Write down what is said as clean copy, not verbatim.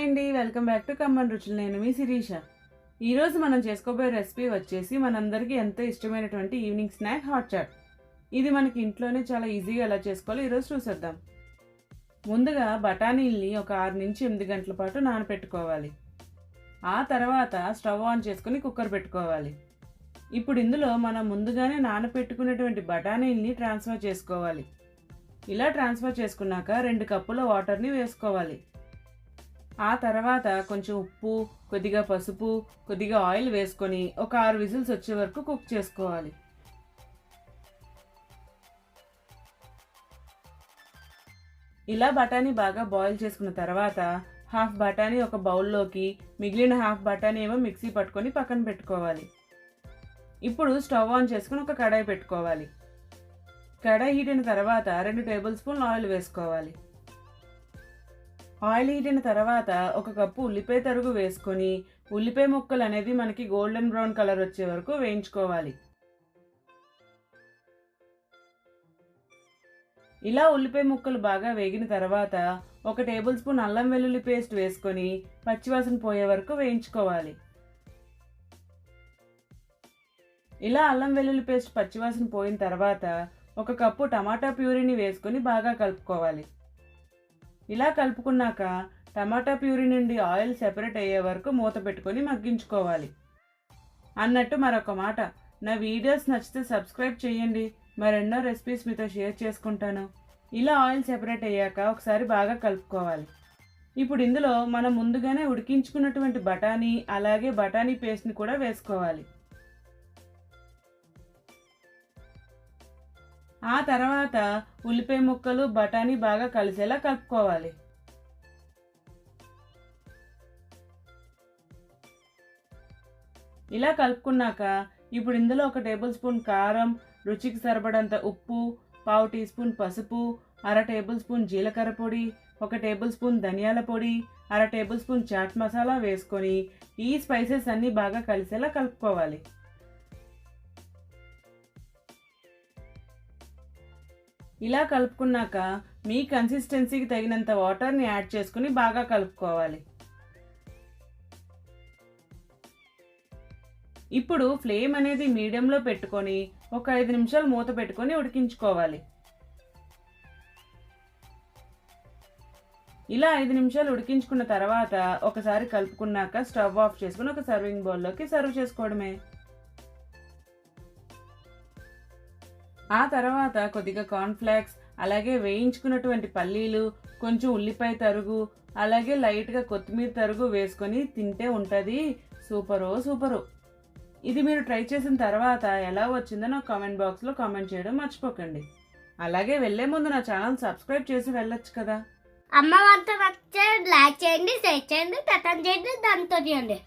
అండి, welcome back to common రుచులు. నేను మీ శిరీష. ఈరోజు మనం చేసుకోబోయే రెసిపీ వచ్చేసి మనందరికీ ఎంతో ఇష్టమైనటువంటి ఈవినింగ్ స్నాక్ హాట్ చాట్. ఇది మనకి ఇంట్లోనే చాలా ఈజీగా ఎలా చేసుకోవాలో ఈరోజు చూసేద్దాం. ముందుగా బఠానీల్ని ఒక 6 నుంచి 8 గంటల పాటు నానపెట్టుకోవాలి. ఆ తర్వాత స్టవ్ ఆన్ చేసుకుని కుక్కర్ పెట్టుకోవాలి. ఇప్పుడు ఇందులో మనం ముందుగానే నానపెట్టుకున్నటువంటి బఠానీల్ని ట్రాన్స్ఫర్ చేసుకోవాలి. ఇలా ట్రాన్స్ఫర్ చేసుకున్నాక 2 కప్పుల వాటర్ని వేసుకోవాలి. ఆ తర్వాత కొంచెం ఉప్పు, కొద్దిగా పసుపు, కొద్దిగా ఆయిల్ వేసుకొని ఒక 6 విజిల్స్ వచ్చే వరకు కుక్ చేసుకోవాలి. ఇలా బఠానీ బాగా బాయిల్ చేసుకున్న తర్వాత హాఫ్ బఠానీ ఒక బౌల్లోకి, మిగిలిన హాఫ్ బఠానీ ఏమో మిక్సీ పట్టుకొని పక్కన పెట్టుకోవాలి. ఇప్పుడు స్టవ్ ఆన్ చేసుకుని ఒక కడాయి పెట్టుకోవాలి. కడాయి హీట్ అయిన తర్వాత 2 టేబుల్ స్పూన్లు ఆయిల్ వేసుకోవాలి. ఆయిల్ హీట్ అయిన తర్వాత ఒక కప్పు ఉల్లిపాయ తరుగు వేసుకొని ఉల్లిపాయ ముక్కలు అనేది మనకి గోల్డెన్ బ్రౌన్ కలర్ వచ్చే వరకు వేయించుకోవాలి. ఇలా ఉల్లిపాయ ముక్కలు బాగా వేగిన తర్వాత ఒక టేబుల్ స్పూన్ అల్లం వెల్లుల్లి పేస్ట్ వేసుకొని పచ్చివాసన పోయే వరకు వేయించుకోవాలి. ఇలా అల్లం వెల్లుల్లి పేస్ట్ పచ్చివాసన పోయిన తర్వాత ఒక కప్పు టమాటా ప్యూరీని వేసుకొని బాగా కలుపుకోవాలి. ఇలా కలుపుకున్నాక టమాటా ప్యూరీ నుండి ఆయిల్ సెపరేట్ అయ్యే వరకు మూత పెట్టుకొని మగ్గించుకోవాలి. అన్నట్టు మరొక మాట, నా వీడియోస్ నచ్చితే సబ్స్క్రైబ్ చేయండి, మరెన్నో రెసిపీస్ మీతో షేర్ చేసుకుంటాను. ఇలా ఆయిల్ సెపరేట్ అయ్యాక ఒకసారి బాగా కలుపుకోవాలి. ఇప్పుడు ఇందులో మనం ముందుగానే ఉడికించుకున్నటువంటి బఠానీ అలాగే బఠానీ పేస్ట్ని కూడా వేసుకోవాలి. ఆ తర్వాత ఉల్లిపాయ ముక్కలు బఠానీ బాగా కలిసేలా కలుపుకోవాలి. ఇలా కలుపుకున్నాక ఇప్పుడు ఇందులో ఒక టేబుల్ స్పూన్ కారం, రుచికి సరిపడంత ఉప్పు, పావు టీ స్పూన్ పసుపు, అర టేబుల్ స్పూన్ జీలకర్ర పొడి, ఒక టేబుల్ స్పూన్ ధనియాల పొడి, అర టేబుల్ స్పూన్ చాట్ మసాలా వేసుకొని ఈ స్పైసెస్ అన్నీ బాగా కలిసేలా కలుపుకోవాలి. ఇలా కలుపుకున్నాక మీ కన్సిస్టెన్సీకి తగినంత వాటర్ని యాడ్ చేసుకుని బాగా కలుపుకోవాలి. ఇప్పుడు ఫ్లేమ్ అనేది మీడియంలో పెట్టుకొని ఒక 5 నిమిషాలు మూత పెట్టుకొని ఉడికించుకోవాలి. ఇలా 5 నిమిషాలు ఉడికించుకున్న తర్వాత ఒకసారి కలుపుకున్నాక స్టవ్ ఆఫ్ చేసుకుని ఒక సర్వింగ్ బౌల్లోకి సర్వ్ చేసుకోవడమే. ఆ తర్వాత కొద్దిగా కార్న్ఫ్లాక్స్, అలాగే వేయించుకున్నటువంటి పల్లీలు, కొంచెం ఉల్లిపాయ తరుగు, అలాగే లైట్గా కొత్తిమీర తరుగు వేసుకొని తింటే ఉంటుంది సూపరు. ఇది మీరు ట్రై చేసిన తర్వాత ఎలా వచ్చిందో నాకు కామెంట్ బాక్స్లో కామెంట్ చేయడం మర్చిపోకండి. అలాగే వెళ్ళే ముందు నా ఛానల్ సబ్స్క్రైబ్ చేసి వెళ్ళొచ్చు కదా. అమ్మ వంట లైక్ చేయండి, షేర్ చేయండి, చేయండి, దాంతో చేయండి.